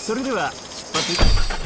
それでは出発。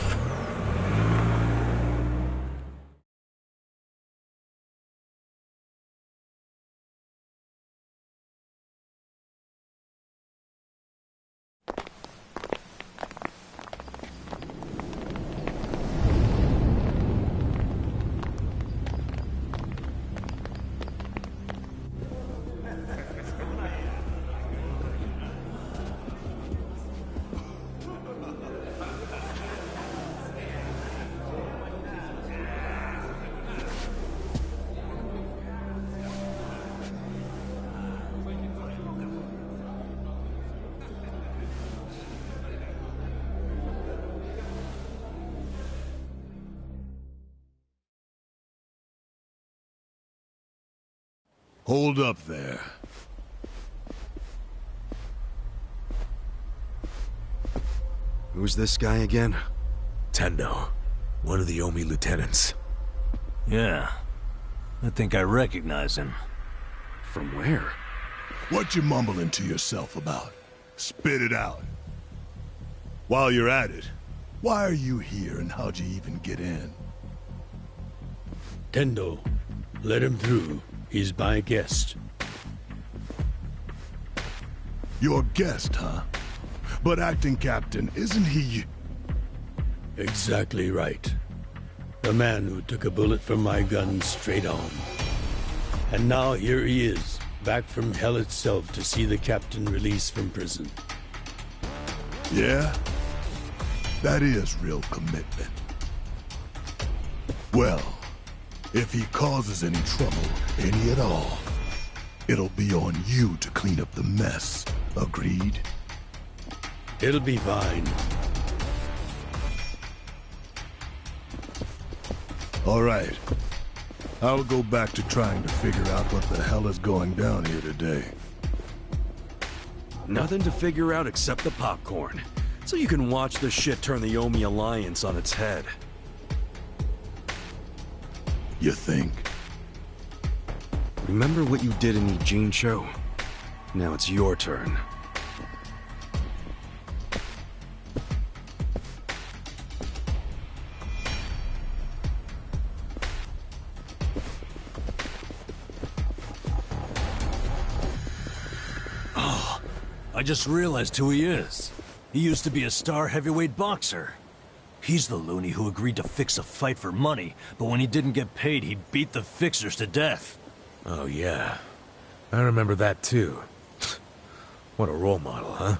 Hold up there. Who's this guy again? Tendo. One of the Omi lieutenants. Yeah. I think I recognize him. From where? What you mumbling to yourself about? Spit it out. While you're at it, why are you here and how'd you even get in? Tendo, let him through. He's my guest. Your guest, huh? But acting captain, isn't he... Exactly right. The man who took a bullet from my gun straight on. And now here he is, back from hell itself to see the captain released from prison. Yeah? That is real commitment. Well, if he causes any trouble, any at all, it'll be on you to clean up the mess. Agreed? It'll be fine. All right. I'll go back to trying to figure out what the hell is going down here today. Nothing to figure out except the popcorn. So you can watch the shit turn the Omi Alliance on its head. You think? Remember what you did in Ijincho? Now it's your turn. Oh, I just realized who he is. He used to be a star heavyweight boxer. He's the loony who agreed to fix a fight for money, but when he didn't get paid, he beat the fixers to death. Oh, yeah. I remember that, too. What a role model, huh?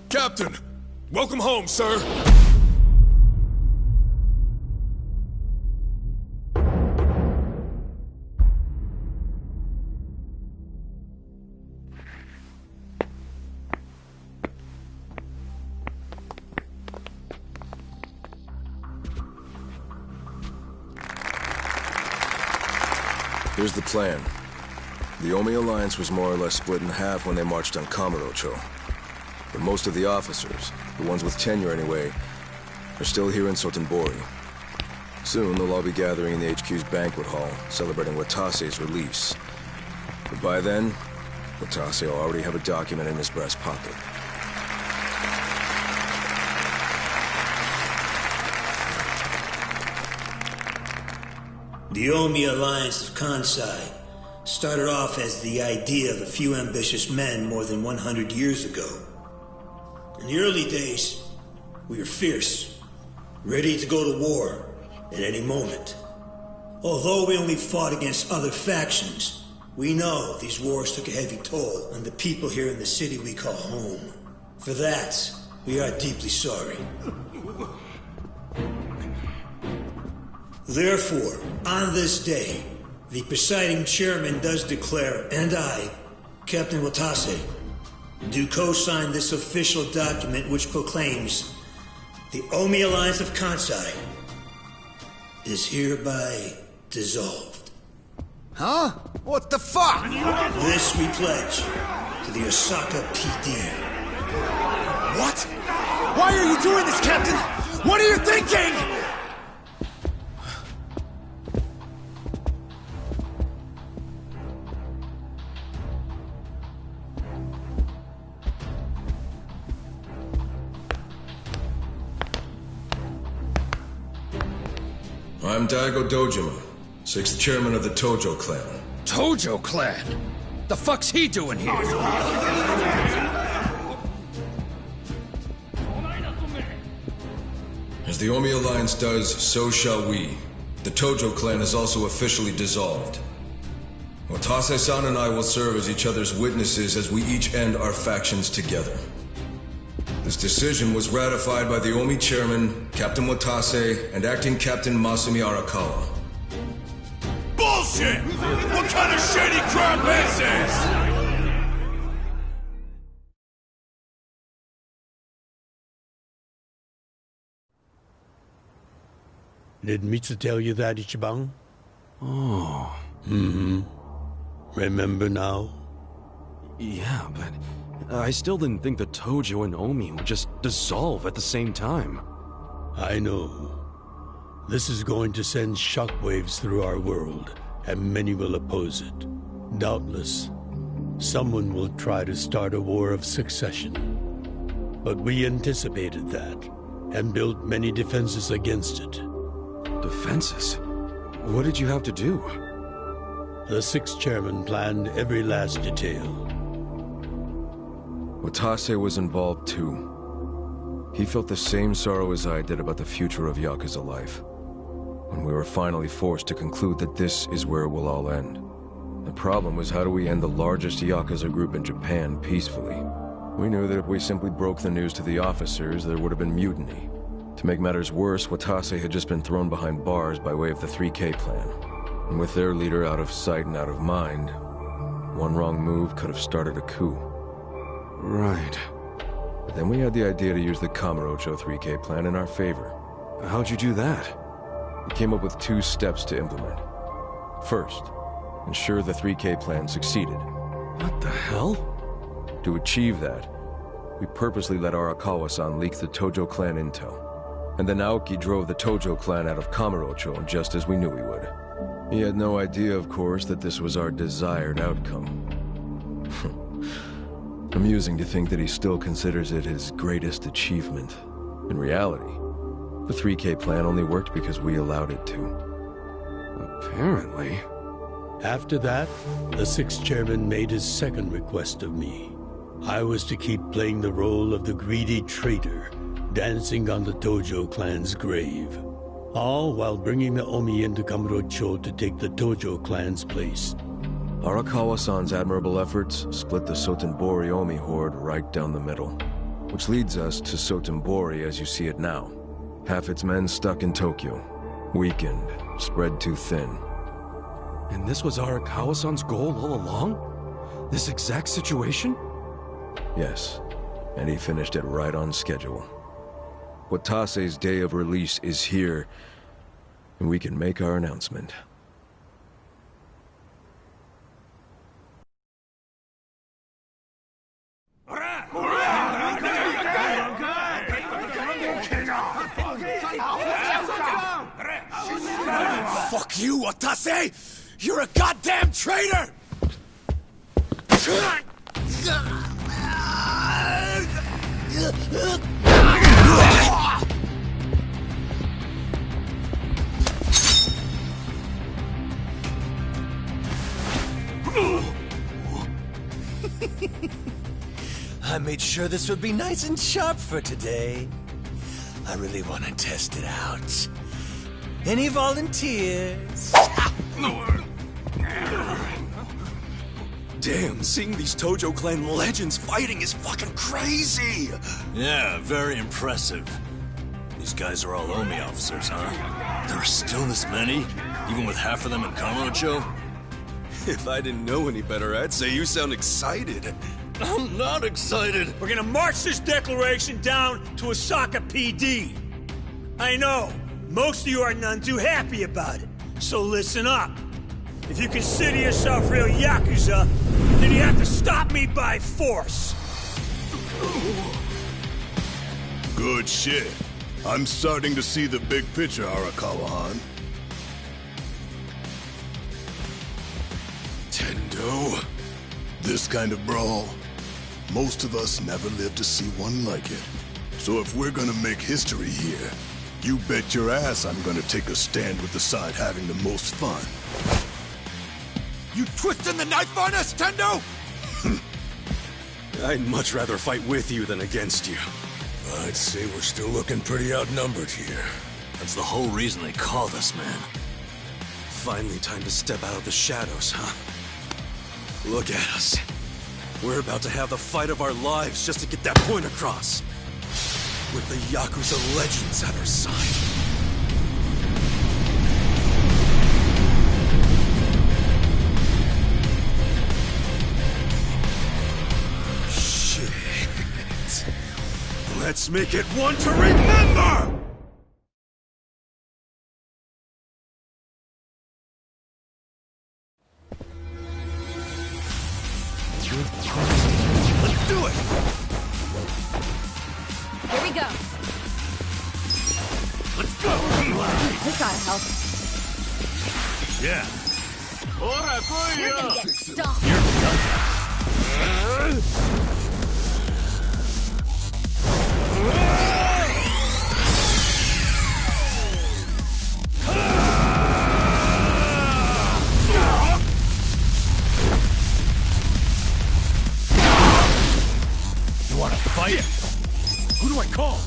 Captain! Welcome home, sir! Here's the plan. The Omi Alliance was more or less split in half when they marched on Kamurocho. But most of the officers, the ones with tenure anyway, are still here in Sotenbori. Soon they'll all be gathering in the HQ's banquet hall, celebrating Watase's release. But by then, Watase will already have a document in his breast pocket. The Omi Alliance of Kansai started off as the idea of a few ambitious men more than 100 years ago. In the early days, we were fierce, ready to go to war at any moment. Although we only fought against other factions, we know these wars took a heavy toll on the people here in the city we call home. For that, we are deeply sorry. Therefore, on this day, the presiding chairman does declare, and I, Captain Watase, do co-sign this official document which proclaims The Omi Alliance of Kansai is hereby dissolved. Huh? What the fuck? This we pledge to the Osaka PD. What? Why are you doing this, Captain? What are you thinking? I'm Daigo Dojima, 6th chairman of the Tojo clan. Tojo clan? The fuck's he doing here? As the Omi Alliance does, so shall we. The Tojo clan is also officially dissolved. Watase-san and I will serve as each other's witnesses as we each end our factions together. This decision was ratified by the Omi chairman, Captain Watase, and acting Captain Masumi Arakawa. Bullshit! What kind of shady crap is this? Did Mitsu tell you that, Ichiban? Oh. Remember now? Yeah, but I still didn't think the Tojo and Omi would just dissolve at the same time. I know. This is going to send shockwaves through our world, and many will oppose it. Doubtless, someone will try to start a war of succession. But we anticipated that, and built many defenses against it. Defenses? What did you have to do? The 6th chairman planned every last detail. Watase was involved too. He felt the same sorrow as I did about the future of Yakuza life. When we were finally forced to conclude that this is where it will all end. The problem was, how do we end the largest Yakuza group in Japan peacefully? We knew that if we simply broke the news to the officers, there would have been mutiny. To make matters worse, Watase had just been thrown behind bars by way of the 3K plan. And with their leader out of sight and out of mind, one wrong move could have started a coup. Right. But then we had the idea to use the Kamurocho 3K plan in our favor. How'd you do that? We came up with 2 steps to implement. First, ensure the 3K plan succeeded. What the hell? To achieve that, we purposely let Arakawa-san leak the Tojo clan intel. And then Aoki drove the Tojo clan out of Kamurocho just as we knew he would. He had no idea, of course, that this was our desired outcome. Amusing to think that he still considers it his greatest achievement. In reality, the 3K plan only worked because we allowed it to. Apparently. After that, the 6th chairman made his second request of me. I was to keep playing the role of the greedy traitor, dancing on the Tojo clan's grave. All while bringing the Omi into Kamurocho to take the Tojo clan's place. Arakawa-san's admirable efforts split the Sotenbori Omi horde right down the middle. Which leads us to Sotenbori as you see it now. Half its men stuck in Tokyo. Weakened, spread too thin. And this was Arakawa-san's goal all along? This exact situation? Yes, and he finished it right on schedule. Watase's day of release is here, and we can make our announcement. Fuck you, Watase! You're a goddamn traitor! I made sure this would be nice and sharp for today. I really want to test it out. Any volunteers? Damn, seeing these Tojo clan legends fighting is fucking crazy! Yeah, very impressive. These guys are all Omi officers, huh? There are still this many? Even with half of them in Kamurocho? If I didn't know any better, I'd say you sound excited. I'm not excited! We're gonna march this declaration down to Osaka PD. I know. Most of you are none too happy about it. So listen up. If you consider yourself real Yakuza, then you have to stop me by force. Good shit. I'm starting to see the big picture, Arakawa-han. Tendo. This kind of brawl, most of us never lived to see one like it. So if we're gonna make history here, you bet your ass I'm gonna take a stand with the side having the most fun. You twisting the knife on us, Tendo? I'd much rather fight with you than against you. I'd say we're still looking pretty outnumbered here. That's the whole reason they called us, man. Finally time to step out of the shadows, huh? Look at us. We're about to have the fight of our lives just to get that point across. With the Yakuza legends at our side. Let's make it one to remember! Let's do it! Here we go. Let's go! This ought to help. Yeah. You're gonna get stomped. You're done. You wanna fight? Who do I call?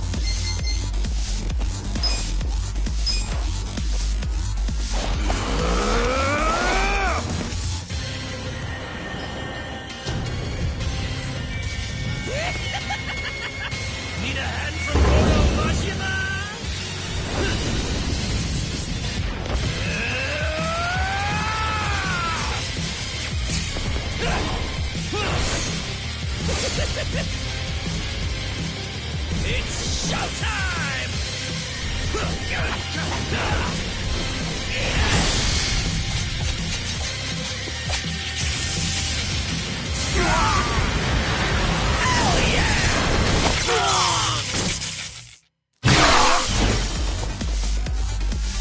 Need a hand from Mashima? It's showtime!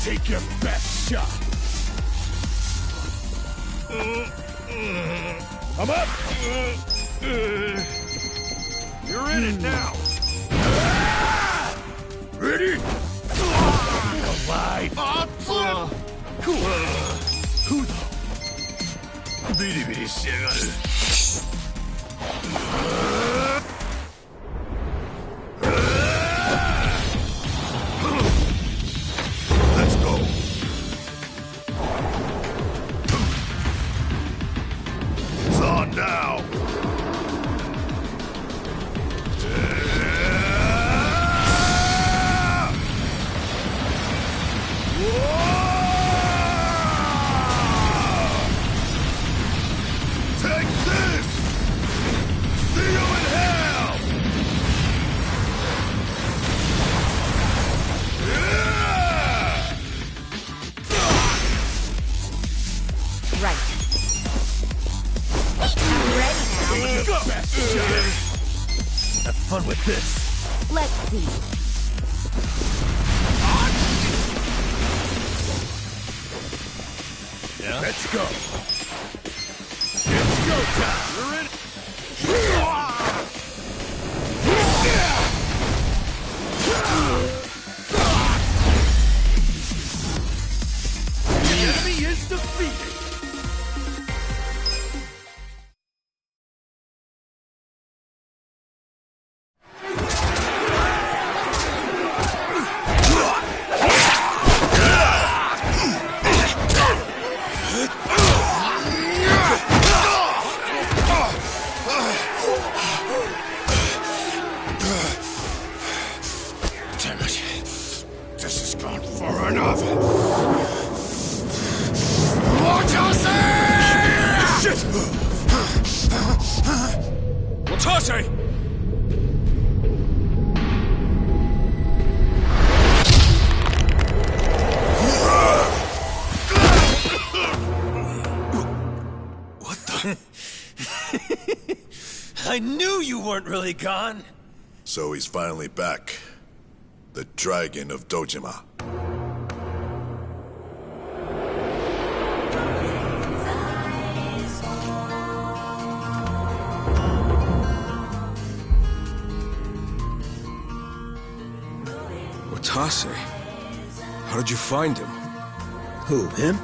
Take your best shot. I'm up! You're in it now! Ready? Alive! Who the? ビリビリしやがる。Let's go. It's on now. Take this! See you in hell! Yeah! Right. I'm ready now. Go! Best shot. Have fun with this. Let's see. Yeah? Let's go. It's go time. You're in it! The enemy is defeated. Damn it. This has gone far enough. Shit! Watase! I knew you weren't really gone! So he's finally back. The Dragon of Dojima. Otase, how did you find him? Who, him?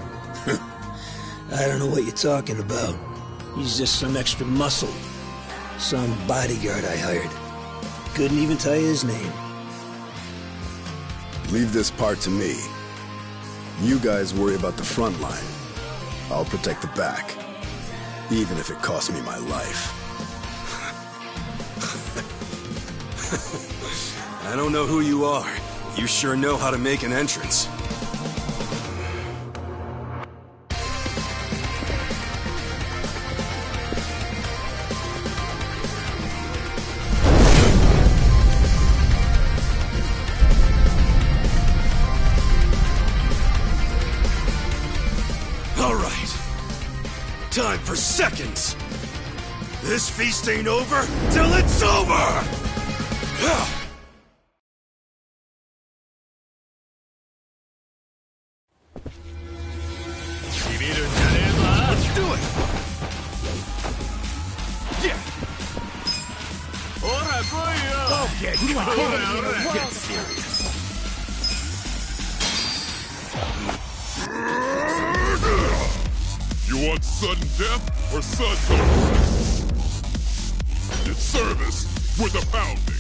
I don't know what you're talking about. He's just some extra muscle. Some bodyguard I hired. Couldn't even tell you his name. Leave this part to me. You guys worry about the front line. I'll protect the back. Even if it costs me my life. I don't know who you are. You sure know how to make an entrance. All right. Time for seconds. This feast ain't over till it's over! Let's do it! Yeah! Okay, come on. Get serious. You want sudden death or service? It's service with a pounding.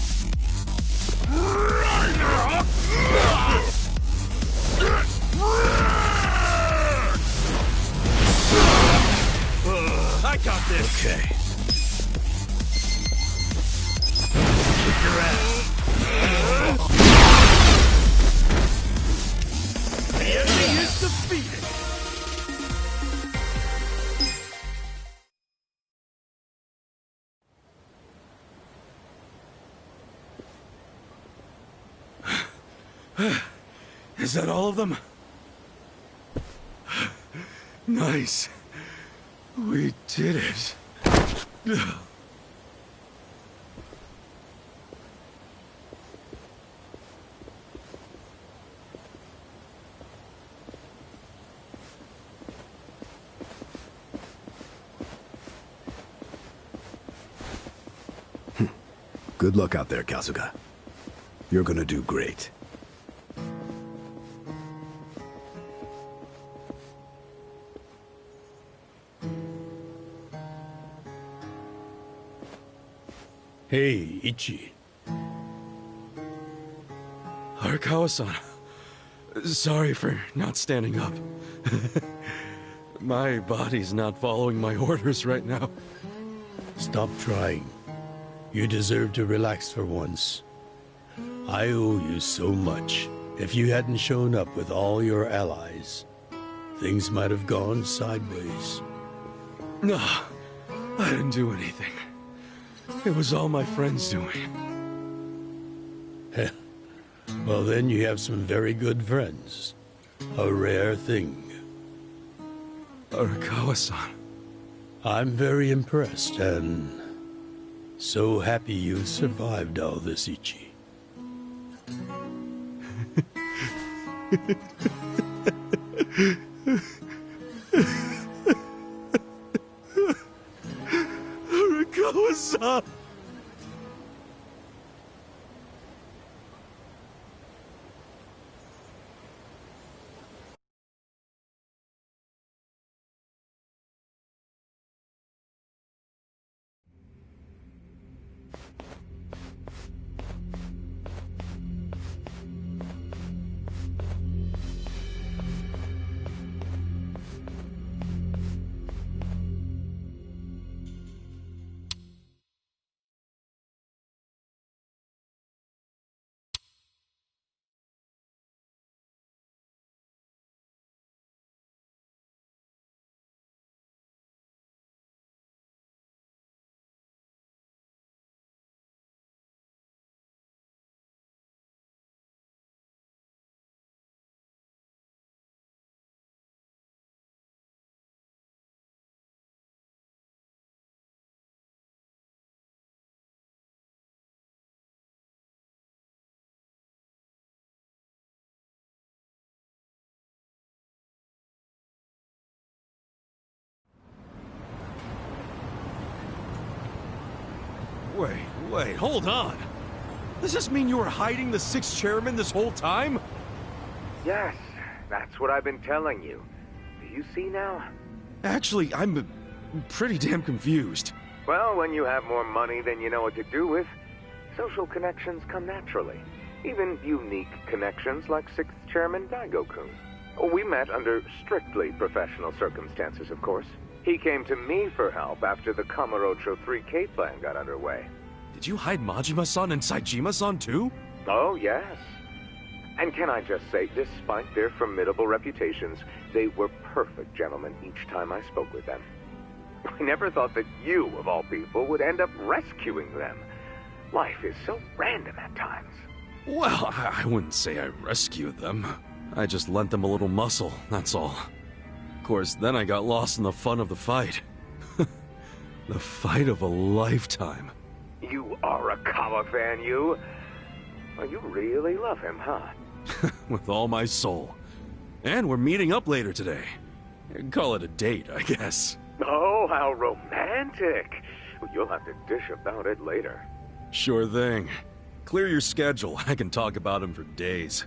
I got this! Okay. Kick your ass. The enemy is defeated. Is that all of them? Nice. We did it. Good luck out there, Kasuga. You're gonna do great. Hey, Ichi. Arakawa-san. Sorry for not standing up. My body's not following my orders right now. Stop trying. You deserve to relax for once. I owe you so much. If you hadn't shown up with all your allies, things might have gone sideways. No, I didn't do anything. It was all my friends doing. Well, then you have some very good friends. A rare thing. Arakawa-san. I'm very impressed and so happy you survived all this, Ichi. Arakawa-san! Wait, hold on. Does this mean you were hiding the sixth chairman this whole time? Yes, that's what I've been telling you. Do you see now? Actually, I'm pretty damn confused. Well, when you have more money than you know what to do with, social connections come naturally. Even unique connections like 6th Chairman Daigo-kun. We met under strictly professional circumstances, of course. He came to me for help after the Kamurocho 3K plan got underway. Did you hide Majima-san and Saejima-san too? Oh, yes. And can I just say, despite their formidable reputations, they were perfect gentlemen each time I spoke with them. I never thought that you, of all people, would end up rescuing them. Life is so random at times. Well, I wouldn't say I rescued them. I just lent them a little muscle, that's all. Of course, then I got lost in the fun of the fight. The fight of a lifetime. You are a Kawa fan, you. Well, you really love him, huh? With all my soul. And we're meeting up later today. Call it a date, I guess. Oh, how romantic. Well, you'll have to dish about it later. Sure thing. Clear your schedule. I can talk about him for days.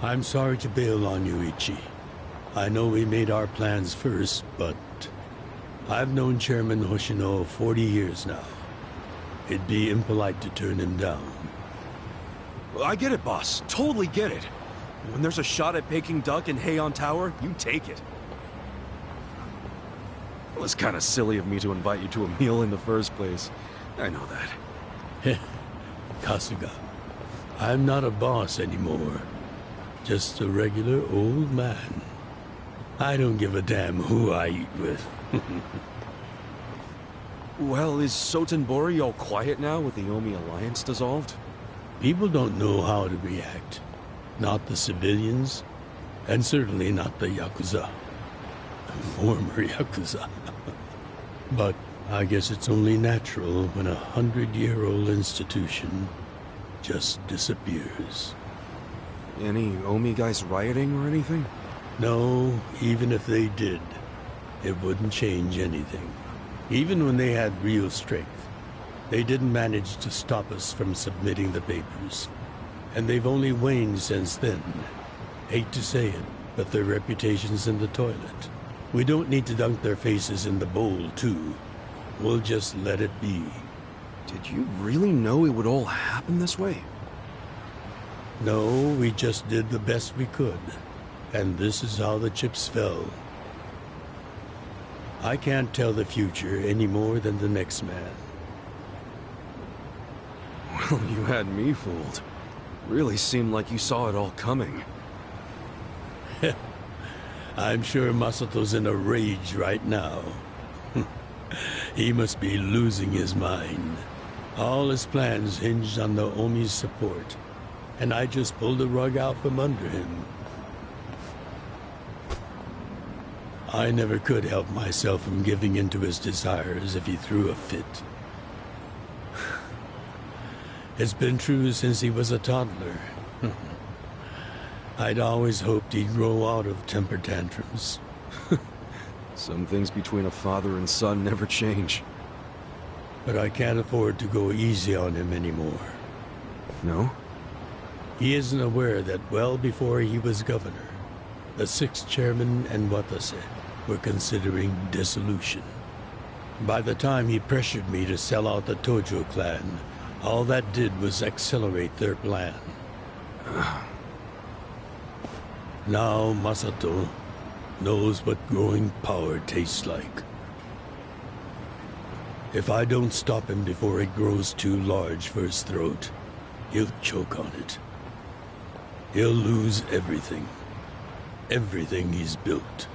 I'm sorry to bail on you, Ichi. I know we made our plans first, but I've known Chairman Hoshino 40 years now. It'd be impolite to turn him down. I get it, boss. Totally get it. When there's a shot at Peking Duck in Heian Tower, you take it. It was kind of silly of me to invite you to a meal in the first place. I know that. Kasuga, I'm not a boss anymore. Just a regular old man. I don't give a damn who I eat with. Well, is Sotenbori all quiet now with the Omi Alliance dissolved? People don't know how to react. Not the civilians, and certainly not the Yakuza. Former Yakuza. But I guess it's only natural when a 100-year-old institution just disappears. Any Omi guys rioting or anything? No, even if they did, it wouldn't change anything. Even when they had real strength, they didn't manage to stop us from submitting the papers. And they've only waned since then. Hate to say it, but their reputation's in the toilet. We don't need to dunk their faces in the bowl, too. We'll just let it be. Did you really know it would all happen this way? No, we just did the best we could. And this is how the chips fell. I can't tell the future any more than the next man. Well, you had me fooled. Really seemed like you saw it all coming. I'm sure Masato's in a rage right now. He must be losing his mind. All his plans hinged on the Omi's support, and I just pulled the rug out from under him. I never could help myself from giving in to his desires if he threw a fit. It's been true since he was a toddler. I'd always hoped he'd grow out of temper tantrums. Some things between a father and son never change. But I can't afford to go easy on him anymore. No? He isn't aware that well before he was governor, the 6th chairman and Watase were considering dissolution. By the time he pressured me to sell out the Tojo clan, all that did was accelerate their plan. Now Masato knows what growing power tastes like. If I don't stop him before it grows too large for his throat, he'll choke on it. He'll lose everything. Everything he's built.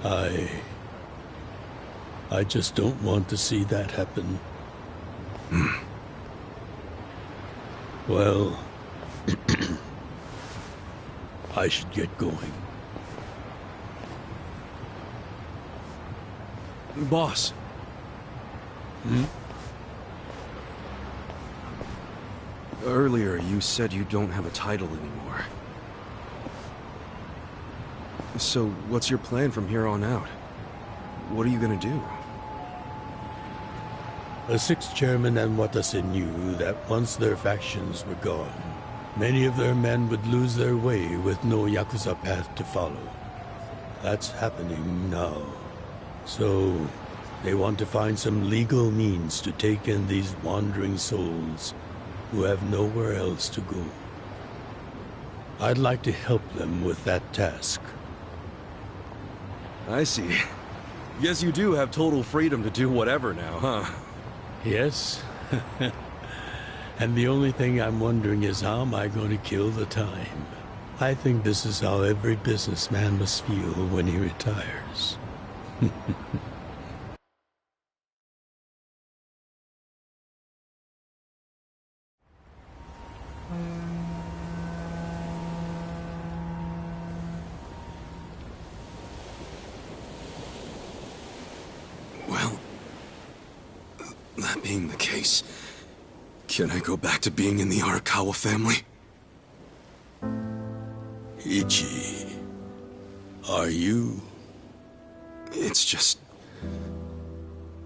I just don't want to see that happen. Well, I should get going. Boss. Earlier, you said you don't have a title anymore. So, what's your plan from here on out? What are you gonna do? The sixth chairman and Watase knew that once their factions were gone, many of their men would lose their way with no Yakuza path to follow. That's happening now. So, they want to find some legal means to take in these wandering souls who have nowhere else to go. I'd like to help them with that task. I see. Guess you do have total freedom to do whatever now, huh? Yes. And the only thing I'm wondering is how am I going to kill the time? I think this is how every businessman must feel when he retires. Well, that being the case, can I go back to being in the Arakawa family? Ichi, are you? It's just...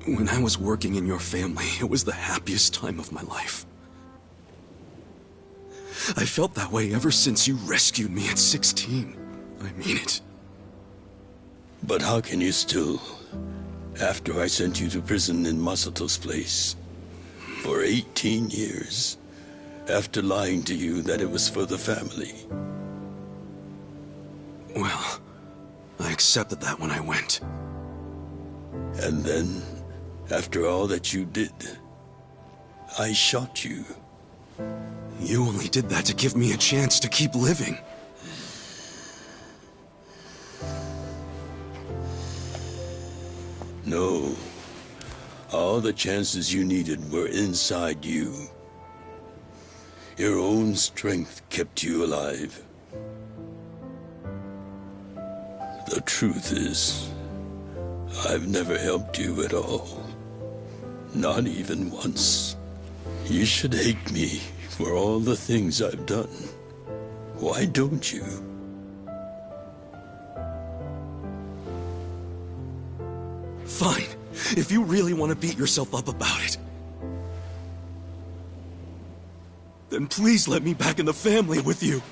when I was working in your family, it was the happiest time of my life. I felt that way ever since you rescued me at 16. I mean it. But how can you still... after I sent you to prison in Masato's place, for 18 years, after lying to you that it was for the family. Well, I accepted that when I went. And then, after all that you did, I shot you. You only did that to give me a chance to keep living. No. All the chances you needed were inside you. Your own strength kept you alive. The truth is, I've never helped you at all. Not even once. You should hate me for all the things I've done. Why don't you? Fine. If you really want to beat yourself up about it, then please let me back in the family with you.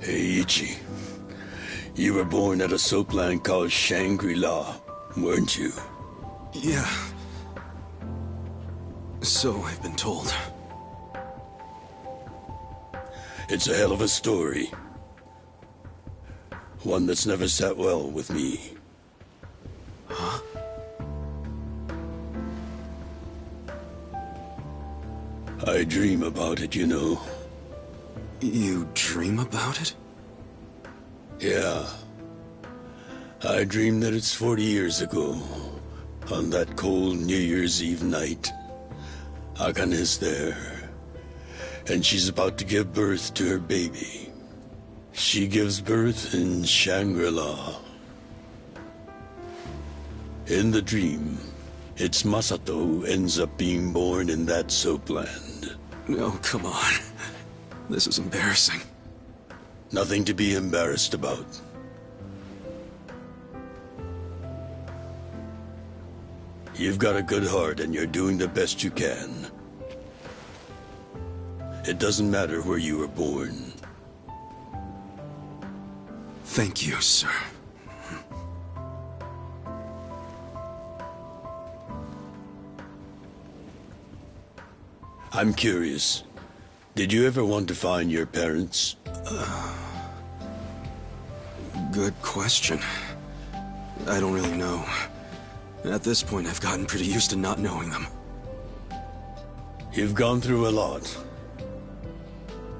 Hey, Ichi. You were born at a soapland called Shangri-La, weren't you? Yeah. So I've been told. It's a hell of a story. One that's never sat well with me. Huh? I dream about it, you know. You dream about it? Yeah. I dream that it's 40 years ago, on that cold New Year's Eve night. Akane's there, and she's about to give birth to her baby. She gives birth in Shangri-La. In the dream, it's Masato who ends up being born in that soapland. No, come on. This is embarrassing. Nothing to be embarrassed about. You've got a good heart and you're doing the best you can. It doesn't matter where you were born. Thank you, sir. I'm curious. Did you ever want to find your parents? Good question. I don't really know. At this point, I've gotten pretty used to not knowing them. You've gone through a lot.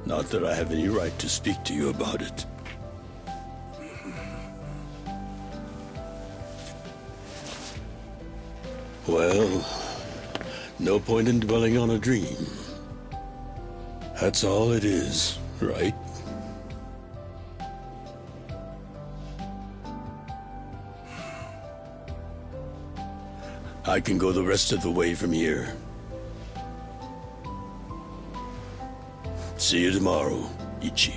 Not that I have any right to speak to you about it. Well, no point in dwelling on a dream. That's all it is, right? I can go the rest of the way from here. See you tomorrow, Ichi.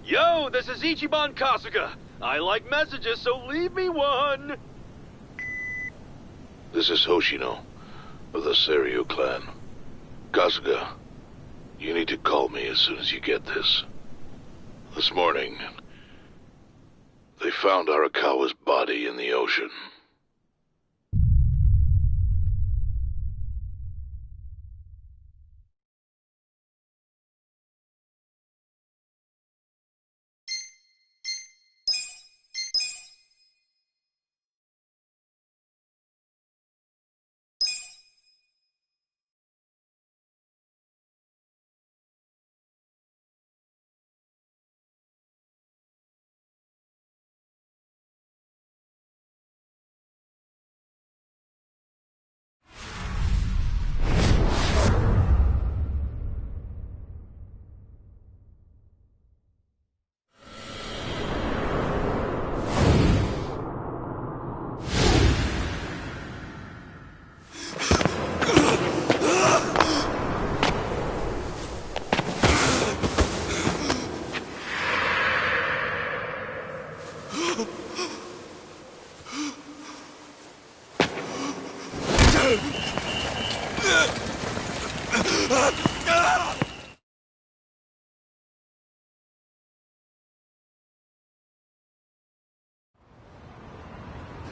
Yo, this is Ichiban Kasuga. I like messages, so leave me one. This is Hoshino, of the Seiryu clan. Kasuga, you need to call me as soon as you get this. This morning, they found Arakawa's body in the ocean.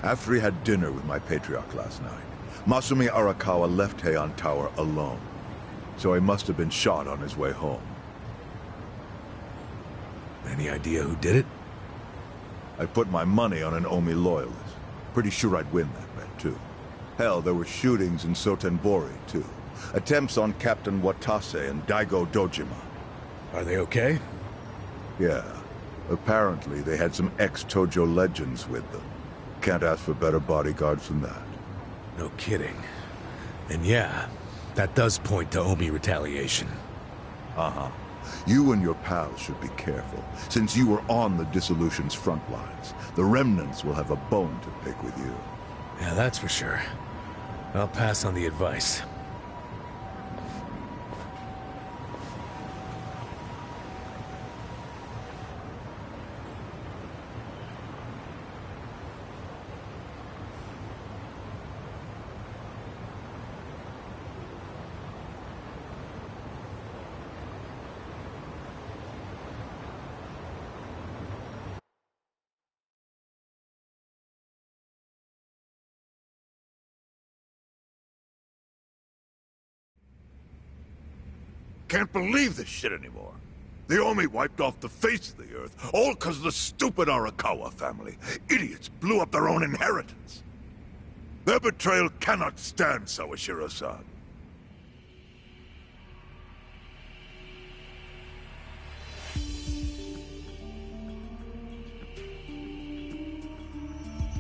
After he had dinner with my patriarch last night, Masumi Arakawa left Heian Tower alone. So he must have been shot on his way home. Any idea who did it? I put my money on an Omi loyalist. Pretty sure I'd win that bet, too. Hell, there were shootings in Sotenbori, too. Attempts on Captain Watase and Daigo Dojima. Are they okay? Yeah. Apparently, they had some ex-Tojo legends with them. Can't ask for better bodyguards than that. No kidding. And yeah, that does point to Omi retaliation. Uh-huh. You and your pals should be careful, since you were on the dissolution's front lines. The remnants will have a bone to pick with you. Yeah, that's for sure. I'll pass on the advice. Can't believe this shit anymore. The Omi wiped off the face of the earth, all because of the stupid Arakawa family. Idiots blew up their own inheritance. Their betrayal cannot stand, Sawashiro-san.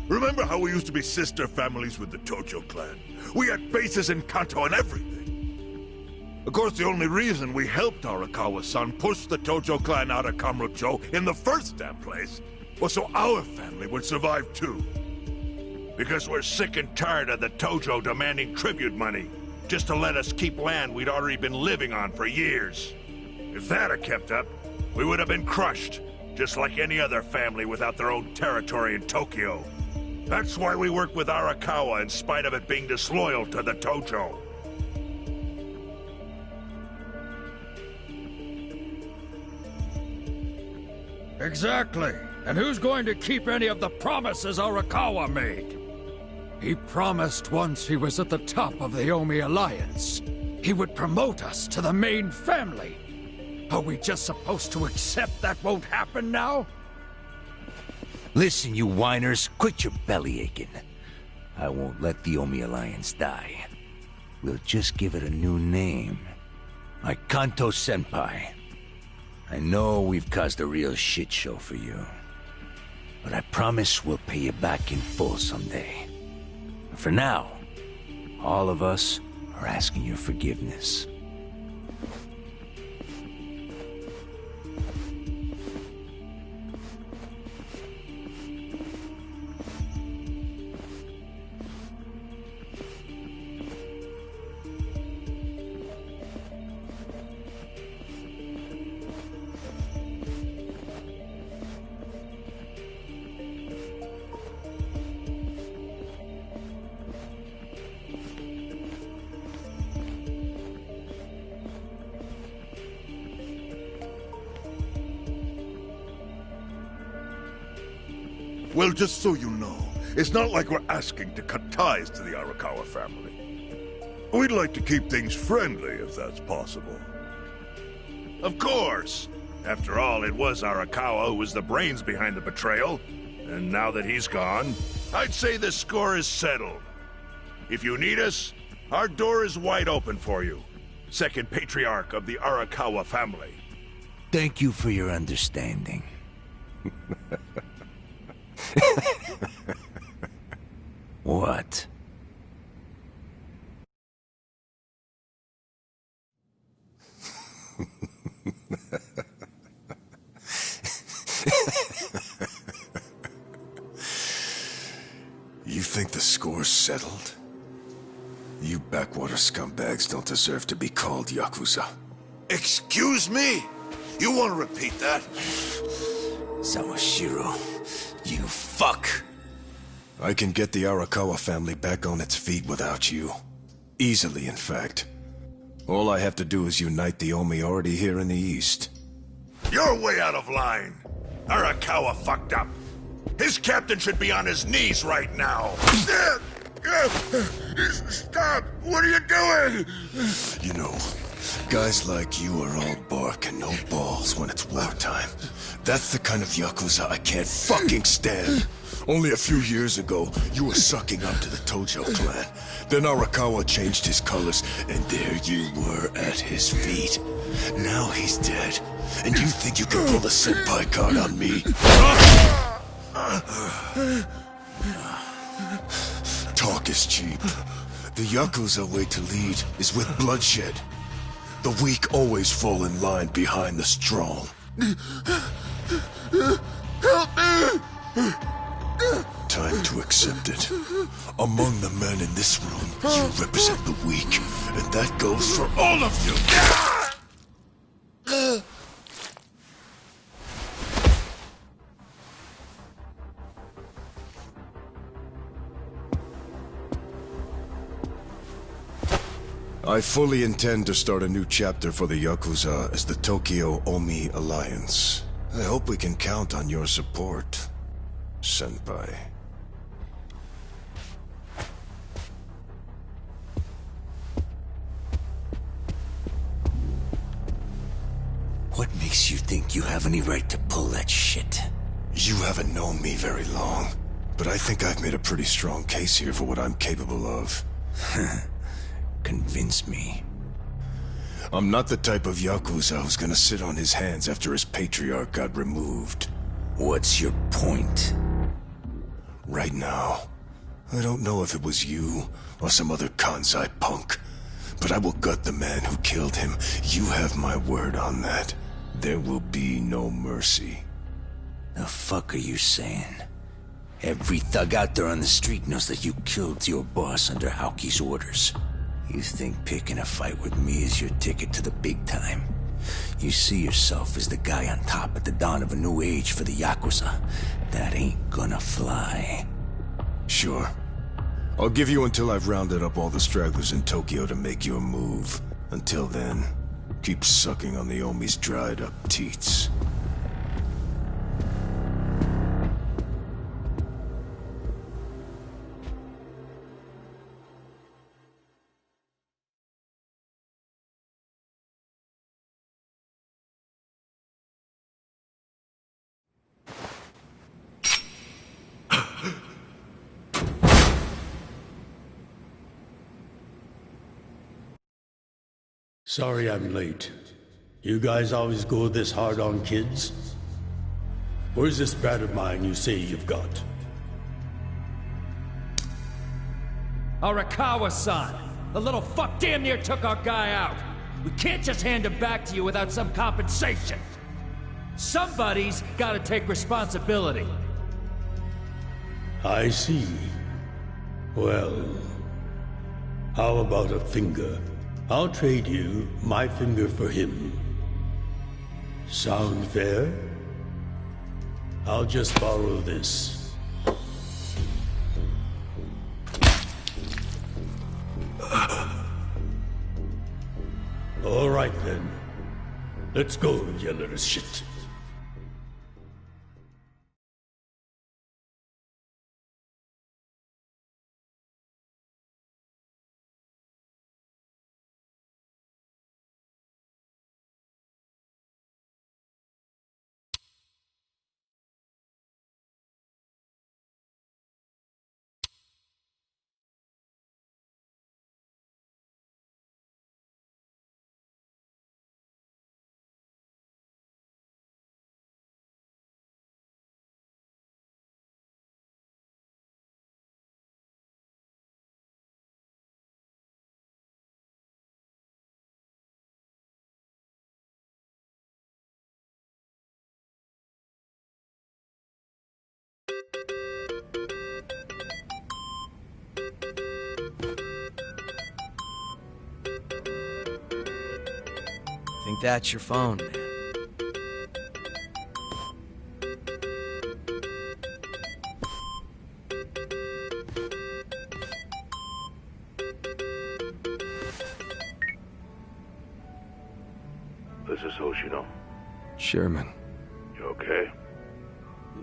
Remember how we used to be sister families with the Tojo clan? We had bases in Kanto and everything. Of course, the only reason we helped Arakawa-san push the Tojo clan out of Kamurocho in the first damn place was so our family would survive too. Because we're sick and tired of the Tojo demanding tribute money, just to let us keep land we'd already been living on for years. If that had kept up, we would have been crushed, just like any other family without their own territory in Tokyo. That's why we work with Arakawa in spite of it being disloyal to the Tojo. Exactly. And who's going to keep any of the promises Arakawa made? He promised once he was at the top of the Omi Alliance, he would promote us to the main family. Are we just supposed to accept that won't happen now? Listen, you whiners, quit your belly aching. I won't let the Omi Alliance die. We'll just give it a new name. Like Kanto Senpai. I know we've caused a real shit show for you. But I promise we'll pay you back in full someday. For now, all of us are asking your forgiveness. Well, just so you know, it's not like we're asking to cut ties to the Arakawa family. We'd like to keep things friendly, if that's possible. Of course! After all, it was Arakawa who was the brains behind the betrayal. And now that he's gone, I'd say the score is settled. If you need us, our door is wide open for you. Second patriarch of the Arakawa family. Thank you for your understanding. What? You think the score's settled? You backwater scumbags don't deserve to be called Yakuza. Excuse me? You want to repeat that? Sawashiro, you fuck! I can get the Arakawa family back on its feet without you. Easily, in fact. All I have to do is unite the Omi already here in the East. You're way out of line! Arakawa fucked up! His captain should be on his knees right now! Stop! What are you doing? You know, guys like you are all bark and no balls when it's wartime. That's the kind of Yakuza I can't fucking stand. Only a few years ago, you were sucking up to the Tojo clan. Then Arakawa changed his colors, and there you were at his feet. Now he's dead, and you think you can pull the senpai card on me? Talk is cheap. The Yakuza way to lead is with bloodshed. The weak always fall in line behind the strong. Help me! Time to accept it. Among the men in this room, you represent the weak, and that goes for all of you! I fully intend to start a new chapter for the Yakuza as the Tokyo Omi Alliance. I hope we can count on your support, Senpai. What makes you think you have any right to pull that shit? You haven't known me very long, but I think I've made a pretty strong case here for what I'm capable of. Convince me. I'm not the type of Yakuza who's gonna sit on his hands after his patriarch got removed. What's your point? Right now, I don't know if it was you or some other Kansai punk, but I will gut the man who killed him. You have my word on that. There will be no mercy. The fuck are you saying? Every thug out there on the street knows that you killed your boss under Haoki's orders. You think picking a fight with me is your ticket to the big time? You see yourself as the guy on top at the dawn of a new age for the Yakuza. That ain't gonna fly. Sure. I'll give you until I've rounded up all the stragglers in Tokyo to make your move. Until then, keep sucking on the Omi's dried up teats. Sorry I'm late. You guys always go this hard on kids? Where's this brat of mine you say you've got? Arakawa-san! The little fuck damn near took our guy out! We can't just hand him back to you without some compensation! Somebody's gotta take responsibility. I see. Well, how about a finger? I'll trade you my finger for him. Sound fair? I'll just borrow this. All right then. Let's go, you little shit. Think that's your phone, man. This is Hoshino. Chairman. You okay?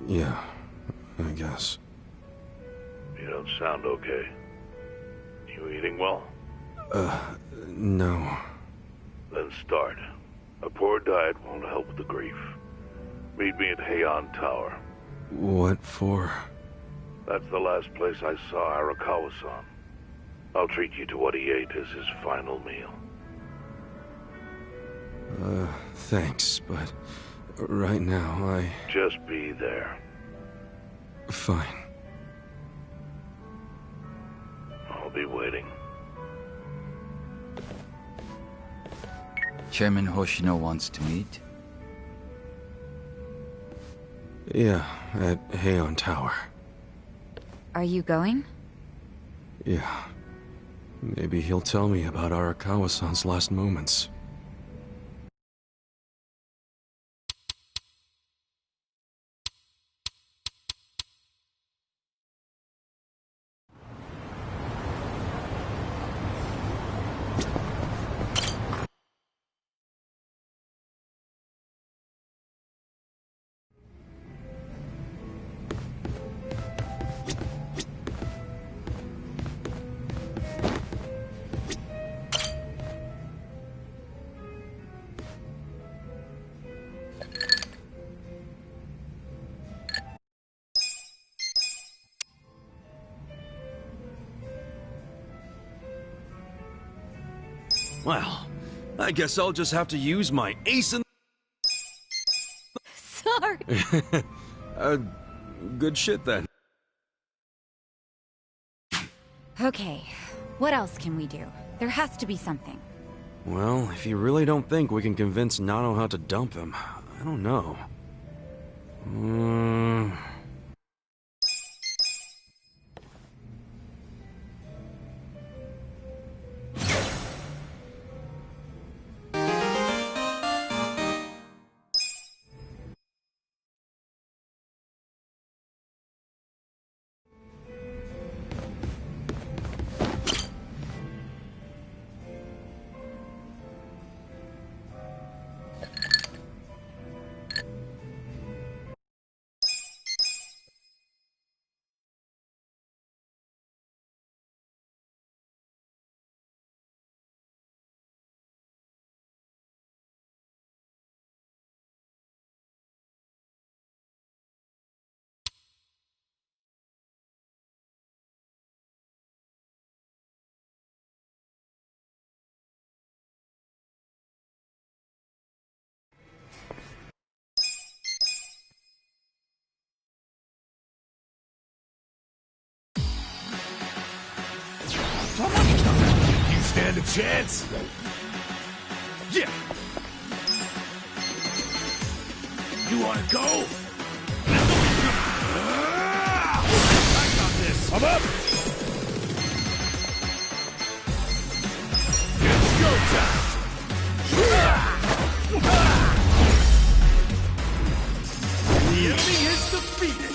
Yeah, I guess. You don't sound okay. You eating well? No. Then start. A poor diet won't help with the grief. Meet me at Heian Tower. What for? That's the last place I saw Arakawa-san. I'll treat you to what he ate as his final meal. Thanks, but right now Just be there. Fine. I'll be waiting. Chairman Hoshino wants to meet. Yeah, at Heian Tower. Are you going? Yeah. Maybe he'll tell me about Arakawa-san's last moments. Well, I guess I'll just have to use my ace in... Sorry. Good shit then. Okay, what else can we do? There has to be something. Well, if you really don't think we can convince Nano how to dump him, I don't know. chance? Yeah. You wanna go? I got this. I'm up. It's go time. The enemy is defeated.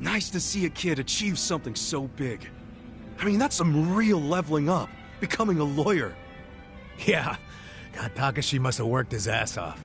Nice to see a kid achieve something so big. I mean, that's some real leveling up, becoming a lawyer. Yeah, God, Takashi must have worked his ass off.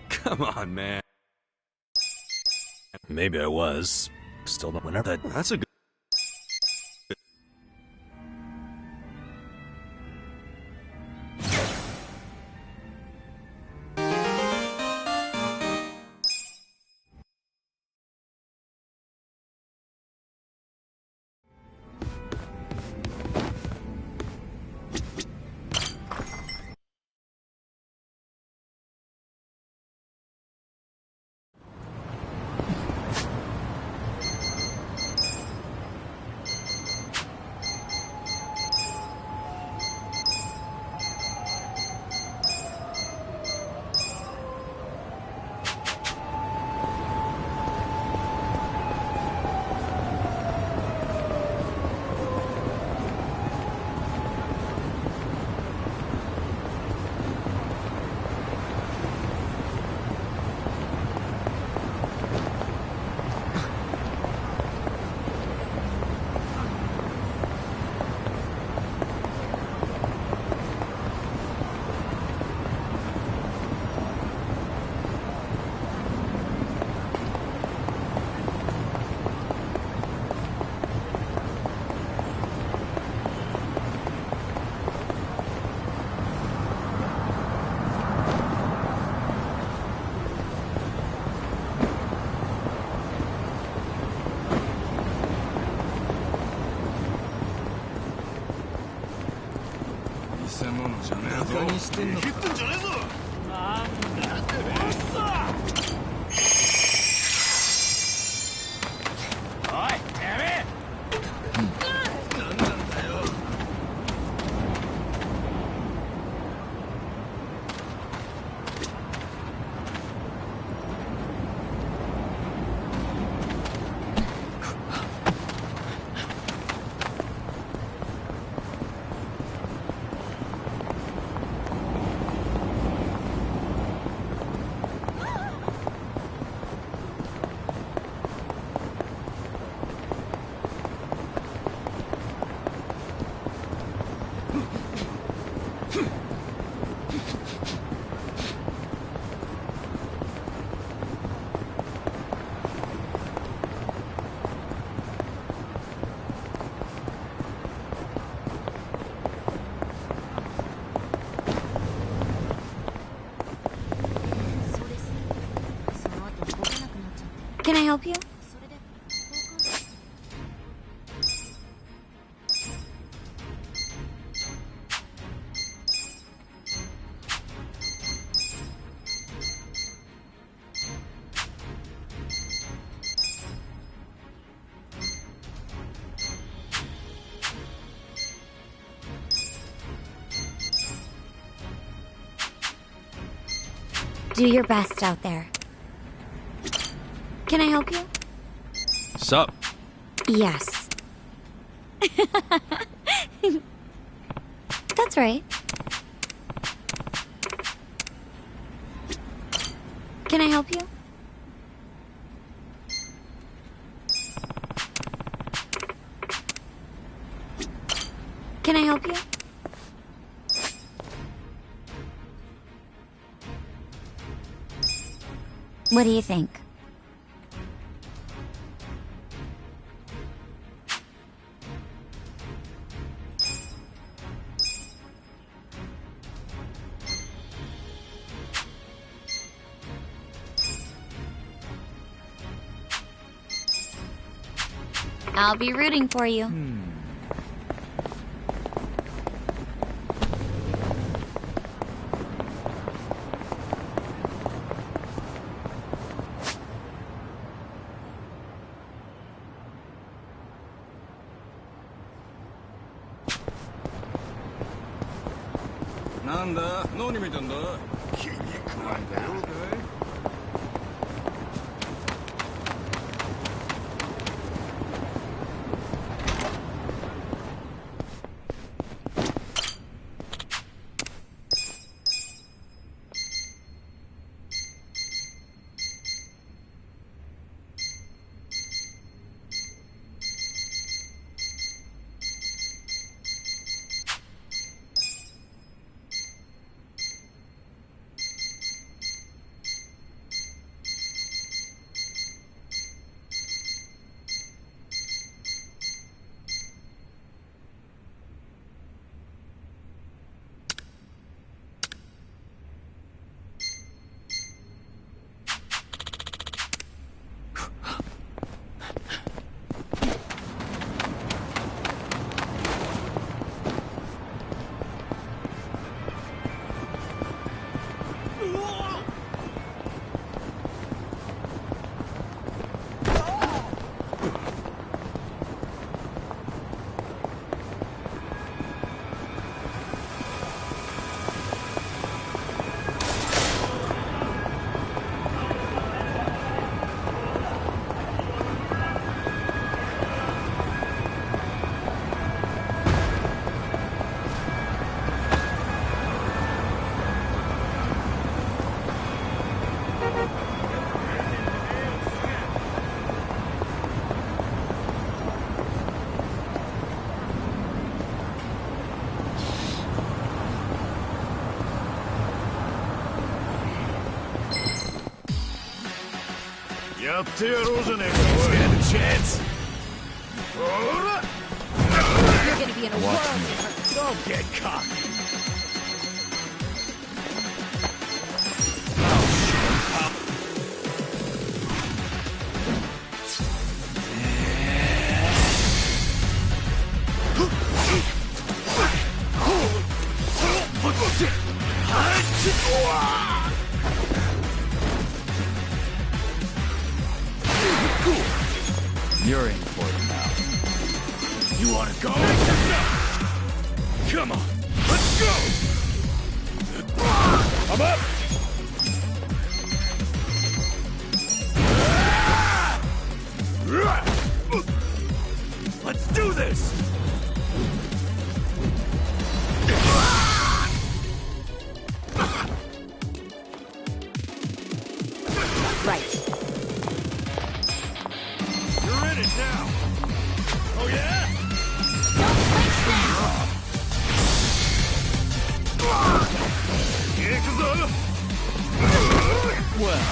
Come on, man. Maybe I was. Still don't whenever that. That's a good. Can I help you? Do your best out there. Can I help you? Sup? Yes. That's right. Can I help you? Can I help you? What do you think? I'll be rooting for you. You're gonna be in a world of hurt. Don't get cocky. You're in for it now. You wanna go? Come on, let's go! I'm up! Let's do this! Right. You're in it now! Oh yeah? Yakuza! Well.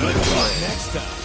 Good luck next time.